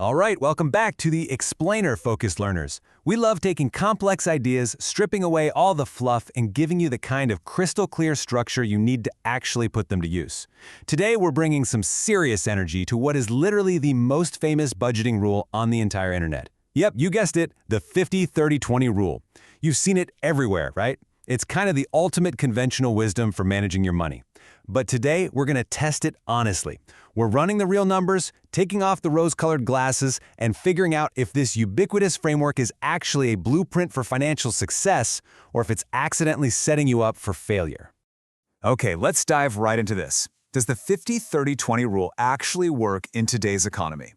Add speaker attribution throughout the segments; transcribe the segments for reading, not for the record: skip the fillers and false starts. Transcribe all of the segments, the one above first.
Speaker 1: All right, welcome back to the Explainer-focused learners. We love taking complex ideas, stripping away all the fluff, and giving you the kind of crystal clear structure you need to actually put them to use. Today, we're bringing some serious energy to what is literally the most famous budgeting rule on the entire internet. Yep, you guessed it, the 50-30-20 rule. You've seen it everywhere, right? It's kind of the ultimate conventional wisdom for managing your money. But today, we're going to test it honestly. We're running the real numbers, taking off the rose-colored glasses, and figuring out if this ubiquitous framework is actually a blueprint for financial success or if it's accidentally setting you up for failure.
Speaker 2: Okay, let's dive right into this. Does the 50-30-20 rule actually work in today's economy?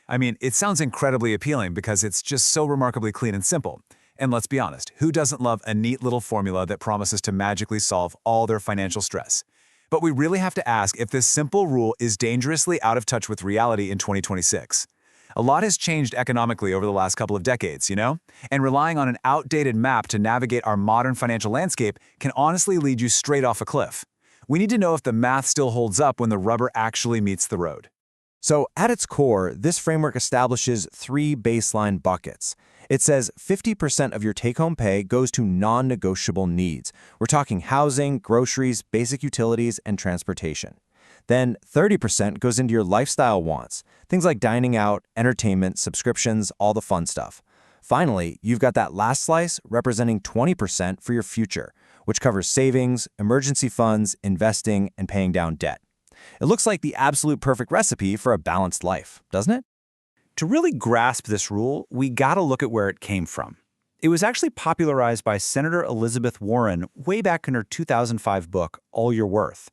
Speaker 2: I mean, it sounds incredibly appealing because it's just so remarkably clean and simple. And let's be honest, who doesn't love a neat little formula that promises to magically solve all their financial stress? But we really have to ask if this simple rule is dangerously out of touch with reality in 2026. A lot has changed economically over the last couple of decades, you know? And relying on an outdated map to navigate our modern financial landscape can honestly lead you straight off a cliff. We need to know if the math still holds up when the rubber actually meets the road.
Speaker 3: So at its core, this framework establishes three baseline buckets. It says 50% of your take-home pay goes to non-negotiable needs. We're talking housing, groceries, basic utilities, and transportation. Then 30% goes into your lifestyle wants, things like dining out, entertainment, subscriptions, all the fun stuff. Finally, you've got that last slice representing 20% for your future, which covers savings, emergency funds, investing, and paying down debt. It looks like the absolute perfect recipe for a balanced life, doesn't it?
Speaker 4: To really grasp this rule, we gotta look at where it came from. It was actually popularized by Senator Elizabeth Warren way back in her 2005 book, All Your Worth.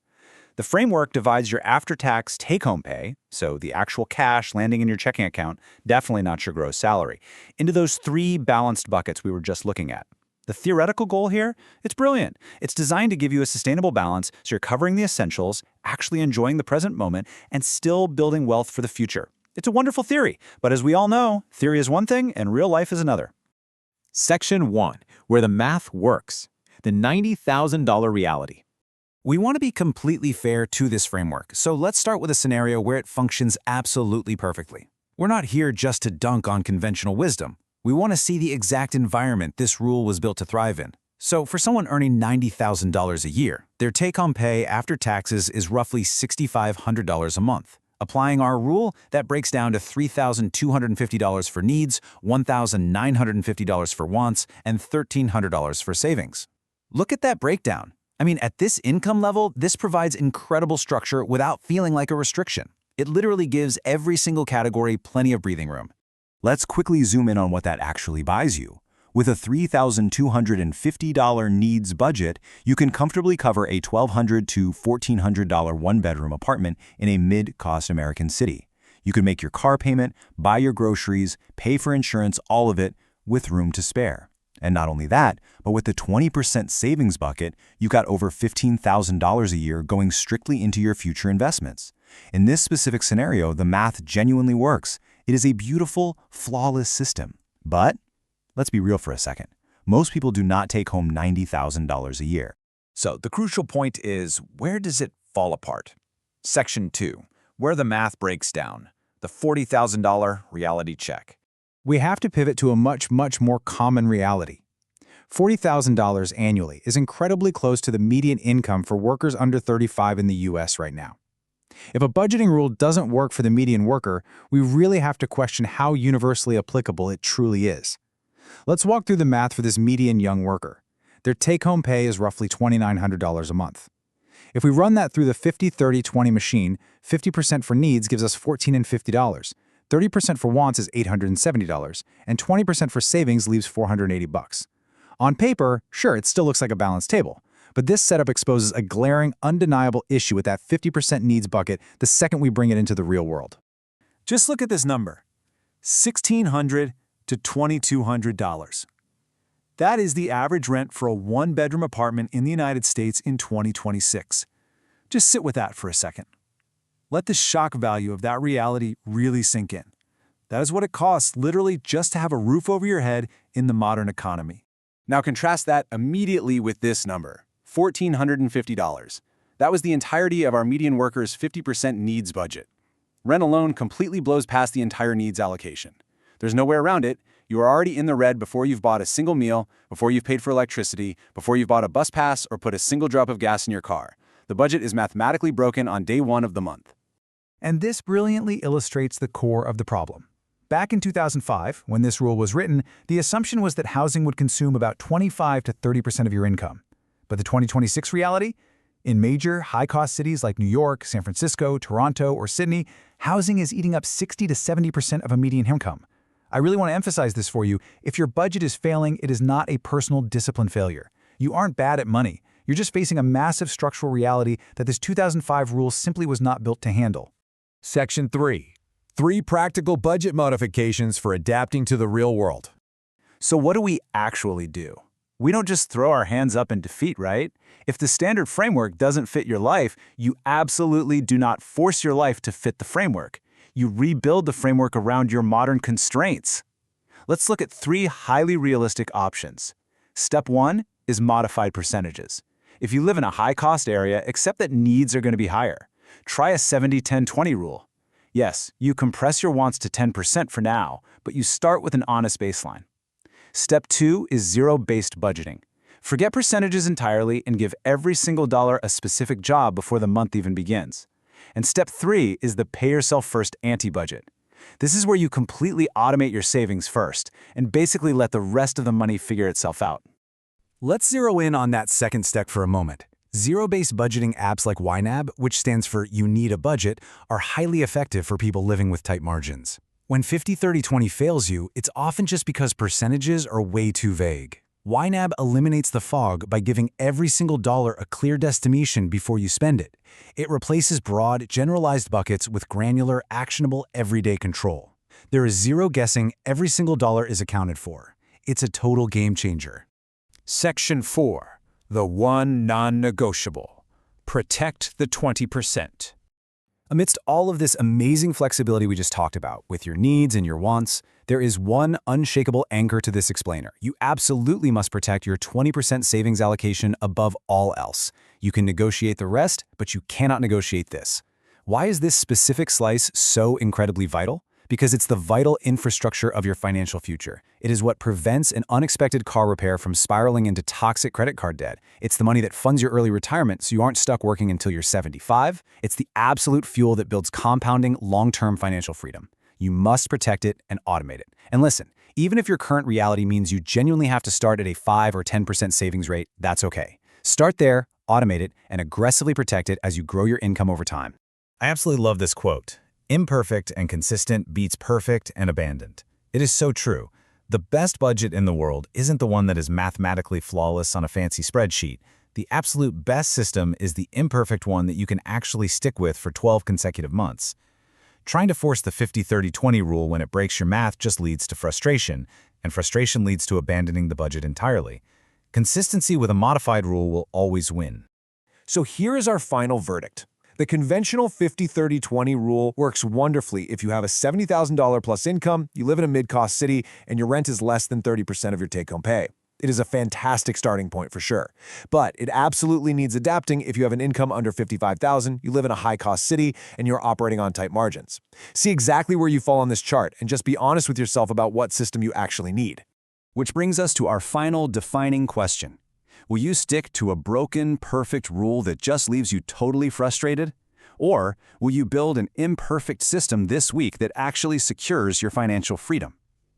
Speaker 4: The framework divides your after-tax take-home pay, so the actual cash landing in your checking account, definitely not your gross salary, into those three balanced buckets we were just looking at. The theoretical goal here? It's brilliant. It's designed to give you a sustainable balance so you're covering the essentials, actually enjoying the present moment, and still building wealth for the future. It's a wonderful theory, but as we all know, theory is one thing and real life is another.
Speaker 1: Section 1, where the math works. The $90,000 reality. We want to be completely fair to this framework, so let's start with a scenario where it functions absolutely perfectly. We're not here just to dunk on conventional wisdom. We want to see the exact environment this rule was built to thrive in. So for someone earning $90,000 a year, their take-home pay after taxes is roughly $6,500 a month. Applying our rule, that breaks down to $3,250 for needs, $1,950 for wants, and $1,300 for savings. Look at that breakdown. I mean, at this income level, this provides incredible structure without feeling like a restriction. It literally gives every single category plenty of breathing room.
Speaker 3: Let's quickly zoom in on what that actually buys you. With a $3,250 needs budget, you can comfortably cover a $1,200 to $1,400 one-bedroom apartment in a mid-cost American city. You can make your car payment, buy your groceries, pay for insurance, all of it, with room to spare. And not only that, but with the 20% savings bucket, you've got over $15,000 a year going strictly into your future investments. In this specific scenario, the math genuinely works. It is a beautiful, flawless system. But let's be real for a second. Most people do not take home $90,000 a year.
Speaker 2: So the crucial point is, where does it fall apart? Section 2, where the math breaks down. The $40,000 reality check.
Speaker 5: We have to pivot to a much more common reality. $40,000 annually is incredibly close to the median income for workers under 35 in the US right now. If a budgeting rule doesn't work for the median worker, we really have to question how universally applicable it truly is. Let's walk through the math for this median young worker. Their take-home pay is roughly $2,900 a month. If we run that through the 50-30-20 machine, 50% for needs gives us $1,450, 30% for wants is $870, and 20% for savings leaves $480. On paper, sure, it still looks like a balanced table, but this setup exposes a glaring, undeniable issue with that 50% needs bucket the second we bring it into the real world.
Speaker 2: Just look at this number, $1,600 to $2,200. That is the average rent for a one-bedroom apartment in the United States in 2026. Just sit with that for a second. Let the shock value of that reality really sink in. That is what it costs literally just to have a roof over your head in the modern economy.
Speaker 1: Now contrast that immediately with this number, $1,450. That was the entirety of our median worker's 50% needs budget.
Speaker 6: Rent alone completely blows past the entire needs allocation. There's no way around it. You are already in the red before you've bought a single meal, before you've paid for electricity, before you've bought a bus pass or put a single drop of gas in your car. The budget is mathematically broken on day one of the month.
Speaker 5: And this brilliantly illustrates the core of the problem. Back in 2005, when this rule was written, the assumption was that housing would consume about 25 to 30% of your income. But the 2026 reality? In major, high-cost cities like New York, San Francisco, Toronto, or Sydney, housing is eating up 60 to 70% of a median income. I really want to emphasize this for you. If your budget is failing, it is not a personal discipline failure. You aren't bad at money. You're just facing a massive structural reality that this 2005 rule simply was not built to handle.
Speaker 7: Section 3. 3 practical budget modifications for adapting to the real world.
Speaker 1: So what do we actually do? We don't just throw our hands up in defeat, right? If the standard framework doesn't fit your life, you absolutely do not force your life to fit the framework. You rebuild the framework around your modern constraints. Let's look at 3 highly realistic options. Step 1 is modified percentages. If you live in a high-cost area, accept that needs are going to be higher. Try a 70-10-20 rule. Yes, you compress your wants to 10% for now, but you start with an honest baseline. Step 2 is zero-based budgeting. Forget percentages entirely and give every single dollar a specific job before the month even begins. And step 3 is the pay-yourself-first anti-budget. This is where you completely automate your savings first and basically let the rest of the money figure itself out.
Speaker 7: Let's zero in on that second step for a moment. Zero-based budgeting apps like YNAB, which stands for You Need a Budget, are highly effective for people living with tight margins. When 50-30-20 fails you, it's often just because percentages are way too vague. YNAB eliminates the fog by giving every single dollar a clear destination before you spend it. It replaces broad, generalized buckets with granular, actionable, everyday control. There is zero guessing, every single dollar is accounted for. It's a total game changer.
Speaker 2: Section 4. The one non-negotiable. Protect the 20%.
Speaker 1: Amidst all of this amazing flexibility we just talked about, with your needs and your wants, there is one unshakable anchor to this explainer. You absolutely must protect your 20% savings allocation above all else. You can negotiate the rest, but you cannot negotiate this. Why is this specific slice so incredibly vital? Because it's the vital infrastructure of your financial future. It is what prevents an unexpected car repair from spiraling into toxic credit card debt. It's the money that funds your early retirement so you aren't stuck working until you're 75. It's the absolute fuel that builds compounding, long-term financial freedom. You must protect it and automate it. And listen, even if your current reality means you genuinely have to start at a 5 or 10% savings rate, that's okay. Start there, automate it, and aggressively protect it as you grow your income over time.
Speaker 4: I absolutely love this quote. Imperfect and consistent beats perfect and abandoned. It is so true. The best budget in the world isn't the one that is mathematically flawless on a fancy spreadsheet. The absolute best system is the imperfect one that you can actually stick with for 12 consecutive months. Trying to force the 50-30-20 rule when it breaks your math just leads to frustration, and frustration leads to abandoning the budget entirely. Consistency with a modified rule will always win.
Speaker 3: So here is our final verdict. The conventional 50-30-20 rule works wonderfully if you have a $70,000 plus income, you live in a mid-cost city, and your rent is less than 30% of your take-home pay. It is a fantastic starting point for sure. But it absolutely needs adapting if you have an income under $55,000, you live in a high-cost city, and you're operating on tight margins. See exactly where you fall on this chart and just be honest with yourself about what system you actually need.
Speaker 2: Which brings us to our final defining question. Will you stick to a broken, perfect rule that just leaves you totally frustrated? Or will you build an imperfect system this week that actually secures your financial freedom?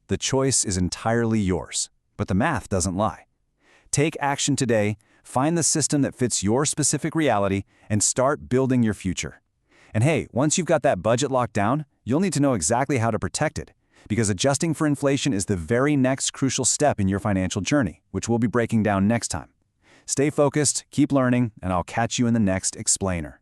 Speaker 2: The choice is entirely yours, but the math doesn't lie. Take action today, find the system that fits your specific reality, and start building your future. And hey, once you've got that budget locked down, you'll need to know exactly how to protect it, because adjusting for inflation is the very next crucial step in your financial journey, which we'll be breaking down next time. Stay focused, keep learning, and I'll catch you in the next explainer.